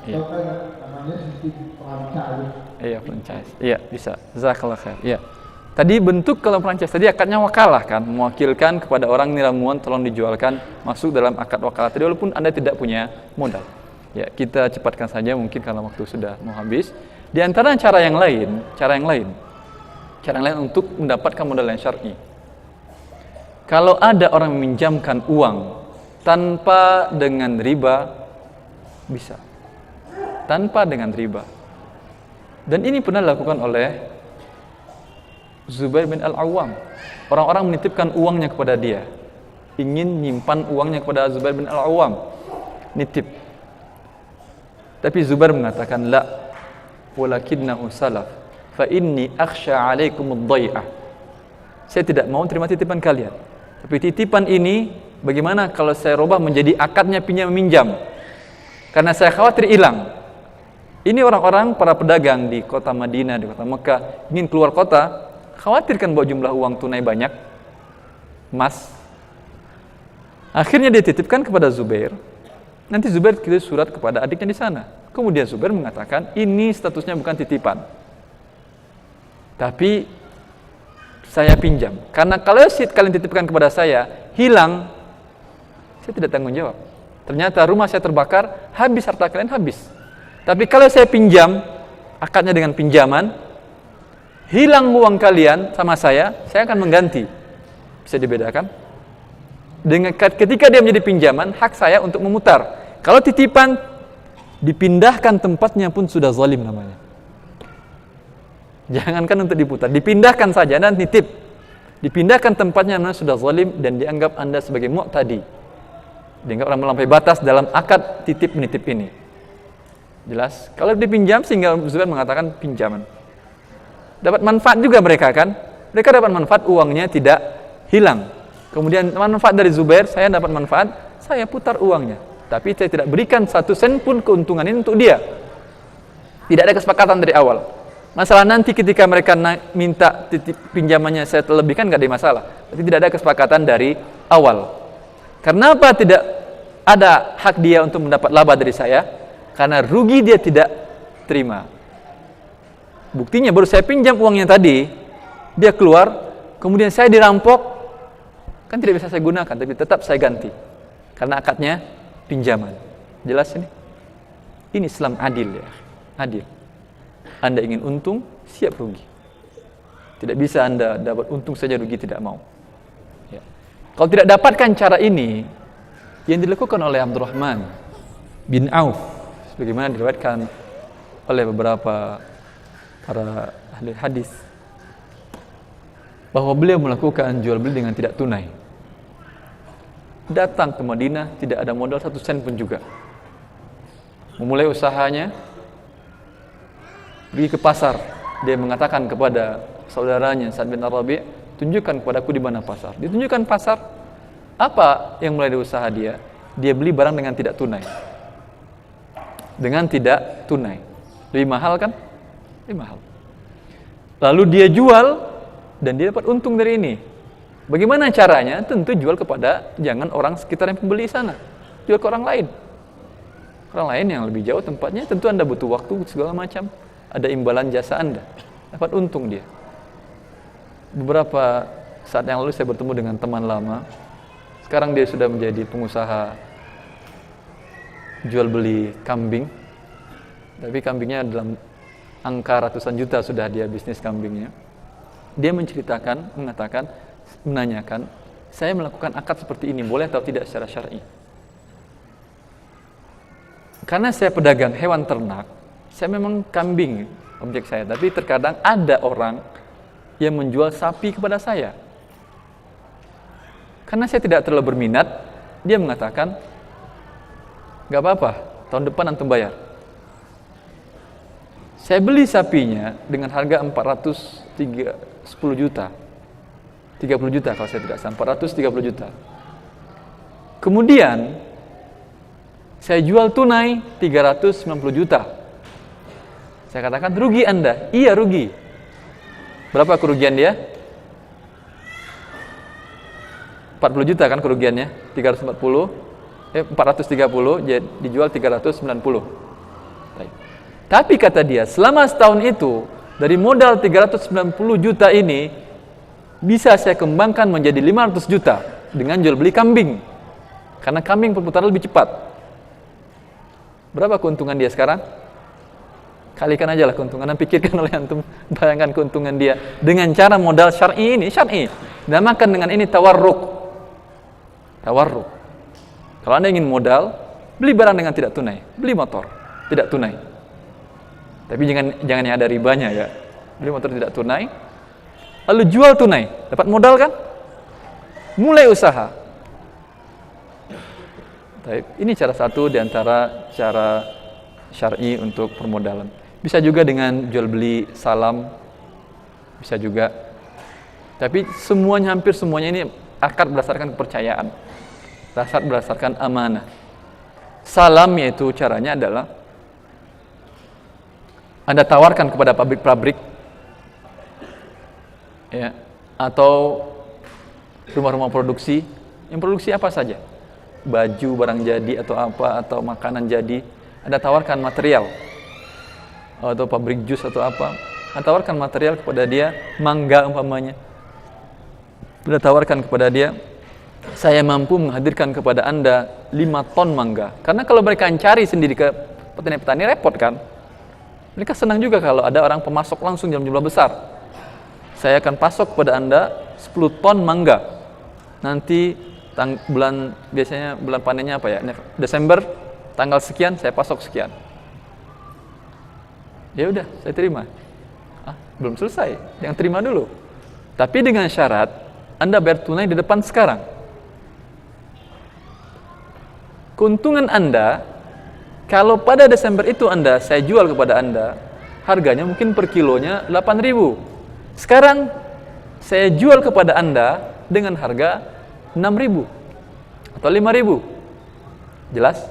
Iya. Namanya sistem franchise. Iya, franchise. Iya, bisa. Jazakallah khair. Iya. Tadi bentuk kalau franchise tadi akadnya wakalah kan, mewakilkan kepada orang ini ramuan tolong dijualkan, masuk dalam akad wakalah tadi walaupun Anda tidak punya modal. Ya, kita cepatkan saja mungkin karena waktu sudah mau habis. Di antara cara yang lain untuk mendapatkan modal yang syar'i. Kalau ada orang meminjamkan uang tanpa dengan riba, bisa. Tanpa dengan riba. Dan ini pernah dilakukan oleh Zubair bin Al-Awwam. Orang-orang menitipkan uangnya kepada dia, ingin nyimpan uangnya kepada Zubair bin Al-Awwam, nitip. Tapi Zubair mengatakan, la, walakinnahu salaf, fa inni akhsha alaikum ad-dai'ah. Saya tidak mau terima titipan kalian. Tapi titipan ini, bagaimana kalau saya rubah menjadi akadnya pinjam-meminjam? Karena saya khawatir hilang. Ini orang-orang, para pedagang di kota Madinah, di kota Mekah, ingin keluar kota, khawatirkan bawa jumlah uang tunai banyak, emas. Akhirnya dia titipkan kepada Zubair. Nanti Zubair kirim surat kepada adiknya di sana. Kemudian Zubair mengatakan, ini statusnya bukan titipan, tapi saya pinjam. Karena kalau kalian titipkan kepada saya, hilang, saya tidak tanggung jawab. Ternyata rumah saya terbakar, habis harta kalian habis. Tapi kalau saya pinjam, akadnya dengan pinjaman, hilang uang kalian sama saya akan mengganti. Bisa dibedakan? Dengan ketika dia menjadi pinjaman, hak saya untuk memutar. Kalau titipan, dipindahkan tempatnya pun sudah zalim namanya. Jangankan untuk diputar, dipindahkan saja, Anda nitip. Dipindahkan tempatnya namanya sudah zalim dan dianggap Anda sebagai mu'tadi. Dianggap orang melampaui batas dalam akad titip-menitip ini. Jelas? Kalau dipinjam, sehingga Zubair mengatakan pinjaman. Dapat manfaat juga mereka kan? Mereka dapat manfaat, uangnya tidak hilang. Kemudian manfaat dari Zubair, saya dapat manfaat, saya putar uangnya. Tapi saya tidak berikan 1 sen pun keuntungan ini untuk dia. Tidak ada kesepakatan dari awal. Masalah nanti ketika mereka minta titip pinjamannya saya terlebihkan, nggak ada masalah. Tapi tidak ada kesepakatan dari awal. Kenapa tidak ada hak dia untuk mendapat laba dari saya? Karena rugi dia tidak terima. Buktinya baru saya pinjam uangnya tadi, dia keluar, kemudian saya dirampok, kan tidak bisa saya gunakan, tapi tetap saya ganti. Karena akadnya pinjaman. Jelas ini? Ini Islam adil ya, adil. Anda ingin untung, siap rugi. Tidak bisa Anda dapat untung saja rugi tidak mau. Ya. Kalau tidak dapatkan cara ini, yang dilakukan oleh Abdurrahman bin Auf, sebagaimana diriwayatkan oleh beberapa para ahli hadis, bahwa beliau melakukan jual beli dengan tidak tunai. Datang ke Madinah tidak ada modal 1 sen pun juga. Memulai usahanya, pergi ke pasar. Dia mengatakan kepada saudaranya Sa'ad bin Ar-Rabi', tunjukkan kepadaku di mana pasar. Ditunjukkan pasar. Apa yang mulai dari usaha dia? Dia beli barang dengan tidak tunai. Dengan tidak tunai. Lebih mahal kan? Lebih mahal. Lalu dia jual dan dia dapat untung dari ini. Bagaimana caranya? Tentu jual kepada jangan orang sekitar yang pembeli sana. Jual ke orang lain. Orang lain yang lebih jauh tempatnya, tentu Anda butuh waktu segala macam. Ada imbalan jasa Anda. Dapat untung dia. Beberapa saat yang lalu saya bertemu dengan teman lama. Sekarang dia sudah menjadi pengusaha jual beli kambing, tapi kambingnya dalam angka ratusan juta sudah dia bisnis kambingnya. Dia menceritakan, menanyakan, saya melakukan akad seperti ini boleh atau tidak secara syar'i? Karena saya pedagang hewan ternak, saya memang kambing objek saya, tapi terkadang ada orang yang menjual sapi kepada saya. Karena saya tidak terlalu berminat, dia mengatakan, gak apa-apa, tahun depan antum bayar. Saya beli sapinya dengan harga 410 juta. 30 juta kalau saya tidak salah, 430 juta. Kemudian, saya jual tunai 390 juta. Saya katakan, rugi Anda? Iya, rugi. Berapa kerugian dia? 40 juta kan kerugiannya, 340 430 dijual 390. Baik. Tapi kata dia, selama setahun itu dari modal 390 juta ini bisa saya kembangkan menjadi 500 juta dengan jual beli kambing. Karena kambing perputaran lebih cepat. Berapa keuntungan dia sekarang? Kalikan aja lah keuntungan, dan pikirkan oleh antum, bayangkan keuntungan dia dengan cara modal syar'i ini, syar'i. Namakan dengan ini tawarruk. Tawarruk. Kalau Anda ingin modal, beli barang dengan tidak tunai, beli motor tidak tunai. Tapi jangan yang ada ribanya ya. Beli motor tidak tunai, lalu jual tunai, dapat modal kan? Mulai usaha. Ini cara satu di antara cara syar'i untuk permodalan. Bisa juga dengan jual beli salam, bisa juga. Tapi hampir semuanya ini akad berdasarkan kepercayaan, berdasarkan amanah. Salam yaitu caranya adalah Anda tawarkan kepada pabrik-pabrik, ya, atau rumah-rumah produksi yang produksi apa saja, baju barang jadi atau apa, atau makanan jadi, Anda tawarkan material, atau pabrik jus atau apa, Anda tawarkan material kepada dia, mangga umpamanya, Anda tawarkan kepada dia, saya mampu menghadirkan kepada Anda 5 ton mangga. Karena kalau mereka cari sendiri ke petani-petani repot kan. Mereka senang juga kalau ada orang pemasok langsung dalam jumlah besar. Saya akan pasok kepada Anda 10 ton mangga. Nanti biasanya bulan panennya apa ya? Desember, tanggal sekian saya pasok sekian. Ya udah, saya terima. Belum selesai, yang terima dulu. Tapi dengan syarat Anda bayar tunai di depan sekarang. Keuntungan Anda, kalau pada Desember itu saya jual kepada Anda, harganya mungkin per kilonya 8.000. Sekarang saya jual kepada Anda dengan harga 6.000 atau 5.000. Jelas?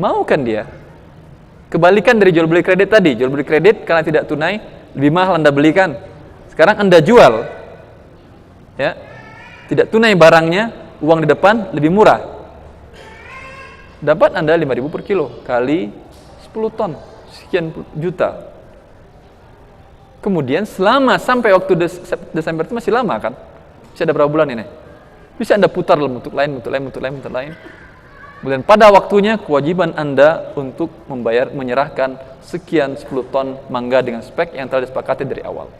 Mau kan dia? Kebalikan dari jual beli kredit tadi. Jual beli kredit karena tidak tunai, lebih mahal Anda belikan. Sekarang Anda jual, ya, tidak tunai barangnya, uang di depan lebih murah. Dapat Anda 5.000 per kilo kali 10 ton, sekian juta. Kemudian selama sampai waktu Desember itu masih lama kan? Bisa ada berapa bulan ini? Bisa Anda putar dalam bentuk lain. Kemudian pada waktunya kewajiban Anda untuk menyerahkan sekian 10 ton mangga dengan spek yang telah disepakati dari awal.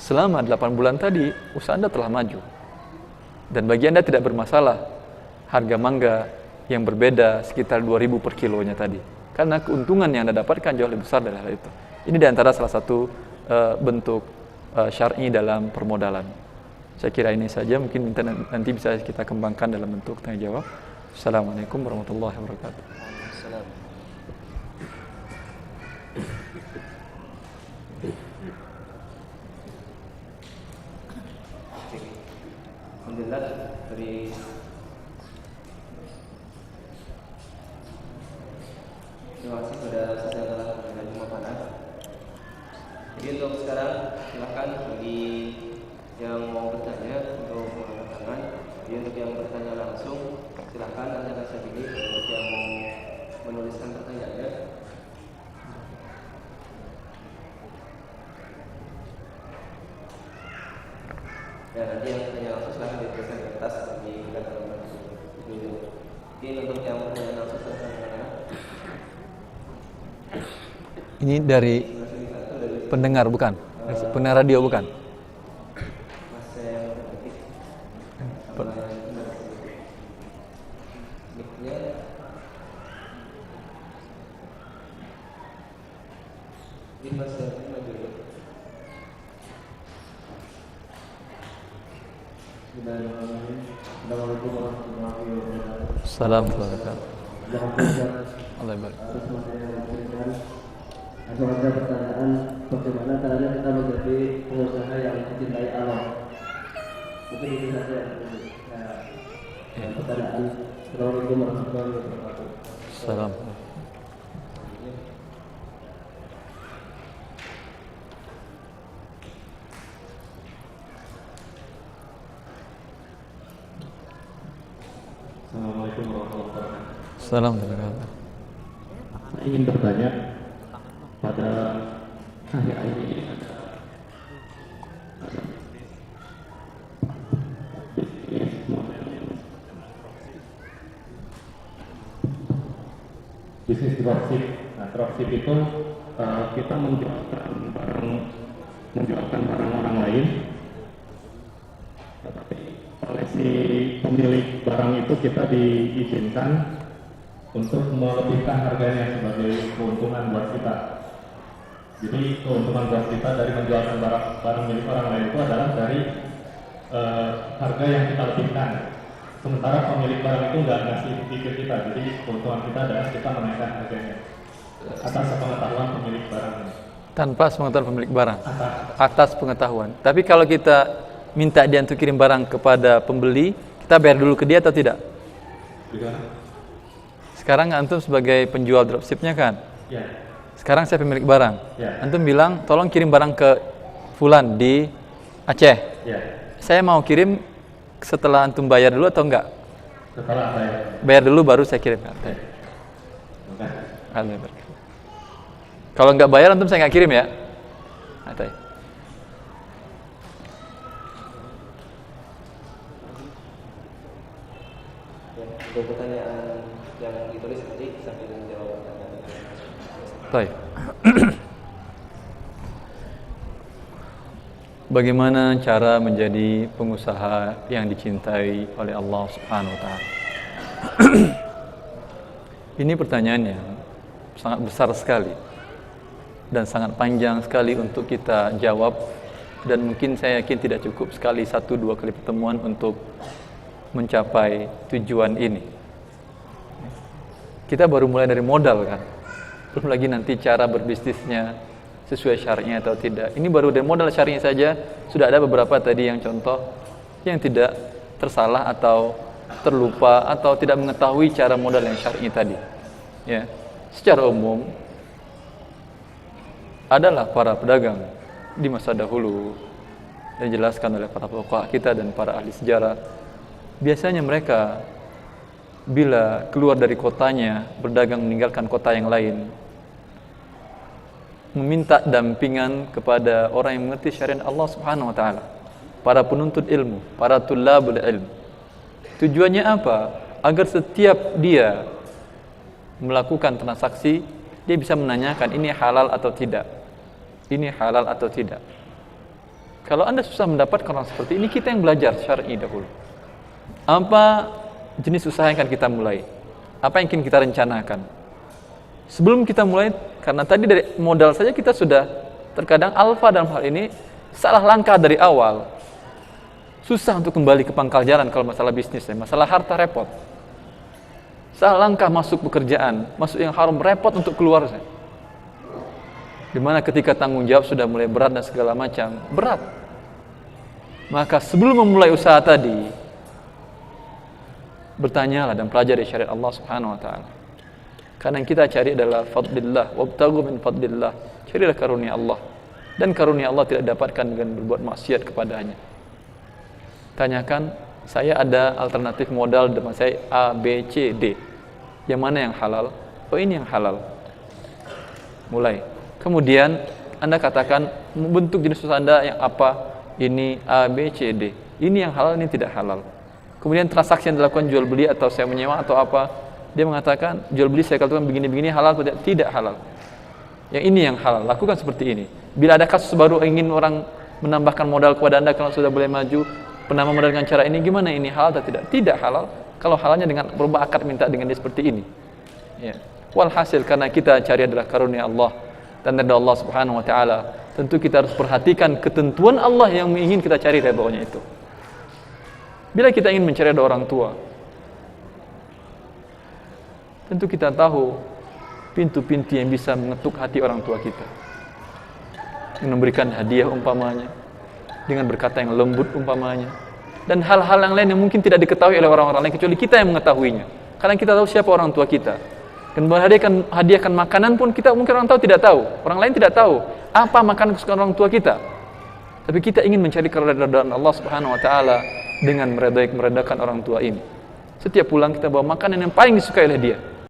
Selama 8 bulan tadi, usaha Anda telah maju. Dan bagi Anda tidak bermasalah harga mangga yang berbeda sekitar 2.000 per kilonya tadi. Karena keuntungan yang Anda dapatkan jauh lebih besar dari hal itu. Ini diantara salah satu bentuk syar'i dalam permodalan. Saya kira ini saja, mungkin nanti bisa kita kembangkan dalam bentuk tanya jawab. Assalamualaikum warahmatullahi wabarakatuh. Alhamdulillah dari terima kasih kepada Ustaz yang telah memberikan pemaparan. Jadi untuk sekarang silakan bagi yang mau bertanya untuk mengangkat tangan. Jadi untuk yang bertanya langsung silakan nanti akan saya pilih. Untuk yang mau menuliskan pertanyaannya, ya nanti yang bertanya langsung silakan dituliskan di kertas di dalam video. Jadi untuk yang bertanya langsung silakan bertanya. Ini dari pendengar bukan? Pendengar radio bukan? Assalamualaikum warahmatullahi wabarakatuh. Ada pertanyaan, bagaimana caranya kita menjadi pengusaha yang mencintai Allah? Mungkin itu saja. Pertanyaan. Assalamualaikum warahmatullahi wabarakatuh. Salam. Waalaikumsalam warahmatullahi wabarakatuh. Saya ingin bertanya pada akhir-akhir ini ada bisnis dropship. Nah, dropship itu kita menjualkan barang orang lain, tetapi oleh si pemilik barang itu kita diizinkan untuk melebihkan harganya sebagai keuntungan buat kita. Jadi keuntungan buat kita dari menjualkan barang milik orang lain itu adalah dari harga yang kita lebihkan. Sementara pemilik barang itu nggak ngasih ke kita, jadi keuntungan kita adalah kita menaikkan harganya atas pengetahuan pemilik barang. Tanpa pengetahuan pemilik barang. Atas pengetahuan. Tapi kalau kita minta dia untuk kirim barang kepada pembeli, kita bayar dulu ke dia atau tidak? Tidak. Sekarang antum sebagai penjual dropshipnya kan? Ya. Sekarang saya pemilik barang. Ya. Antum bilang, tolong kirim barang ke Fulan di Aceh. Ya. Saya mau kirim setelah antum bayar dulu atau enggak? Setelah bayar. Bayar dulu baru saya kirim. Ya. Kalau enggak bayar antum saya enggak kirim ya? Atai. Untuk pertanyaan yang ditulis tadi sambil menjawab pertanyaan. Baik. Bagaimana cara menjadi pengusaha yang dicintai oleh Allah Subhanahu wa taala? Ini pertanyaan yang sangat besar sekali dan sangat panjang sekali untuk kita jawab, dan mungkin saya yakin tidak cukup sekali 1-2 kali pertemuan untuk mencapai tujuan ini. Kita baru mulai dari modal kan, belum lagi nanti cara berbisnisnya sesuai syariatnya atau tidak. Ini baru dari modal syariatnya saja sudah ada beberapa tadi yang contoh yang tidak tersalah atau terlupa atau tidak mengetahui cara modal yang syar'i tadi. Ya, secara umum adalah para pedagang di masa dahulu yang dijelaskan oleh para fuqaha kita dan para ahli sejarah. Biasanya mereka bila keluar dari kotanya berdagang meninggalkan kota yang lain, meminta dampingan kepada orang yang mengerti syariat Allah Subhanahu wa taala, para penuntut ilmu, para tullabul ilm. Tujuannya apa? Agar setiap dia melakukan transaksi, dia bisa menanyakan ini halal atau tidak. Ini halal atau tidak. Kalau Anda susah mendapatkan orang seperti ini, kita yang belajar syar'i dahulu. Apa jenis usaha yang akan kita mulai? Apa yang ingin kita rencanakan? Sebelum kita mulai, karena tadi dari modal saja kita sudah terkadang alfa dalam hal ini salah langkah dari awal. Susah untuk kembali ke pangkal jalan kalau masalah bisnis, masalah harta repot. Salah langkah masuk pekerjaan, masuk yang haram repot untuk keluar. Dimana ketika tanggung jawab sudah mulai berat dan segala macam, berat. Maka sebelum memulai usaha tadi, bertanyalah dan pelajari syariat Allah Subhanahu wa taala. Karena yang kita cari adalah fadlillah, wabtaghu min fadlillah. Carilah karunia Allah. Dan karunia Allah tidak dapatkan dengan berbuat maksiat kepadanya. Tanyakan, saya ada alternatif modal dengan saya A, B, C, D. Yang mana yang halal? Oh, ini yang halal. Mulai. Kemudian Anda katakan bentuk jenis usaha Anda yang apa? Ini A, B, C, D. Ini yang halal, ini tidak halal. Kemudian transaksi yang dilakukan jual beli atau saya menyewa atau apa? Dia mengatakan jual beli saya katakan begini-begini halal atau tidak halal. Yang ini yang halal, lakukan seperti ini. Bila ada kasus baru ingin orang menambahkan modal kepada Anda kalau sudah boleh maju, penambah modal dengan cara ini, gimana ini halal atau tidak? Tidak halal. Kalau halalnya dengan berubah akad minta dengan dia seperti ini. Ya. Walhasil karena kita cari adalah karunia Allah dan ridha Allah Subhanahu wa taala, tentu kita harus perhatikan ketentuan Allah yang ingin kita cari ridhonya itu. Bila kita ingin mencari ridha orang tua, tentu kita tahu pintu-pintu yang bisa mengetuk hati orang tua kita. Dengan memberikan hadiah umpamanya, dengan berkata yang lembut umpamanya, dan hal-hal yang lain yang mungkin tidak diketahui oleh orang-orang lain kecuali kita yang mengetahuinya. Karena kita tahu siapa orang tua kita. Dan hadiahkan makanan pun kita mungkin orang tahu tidak tahu, orang lain tidak tahu apa makanan kesukaan orang tua kita. Tapi kita ingin mencari keridhaan Allah Subhanahu wa taala dengan meredakan orang tua ini. Setiap pulang kita bawa makanan yang paling disukai oleh dia.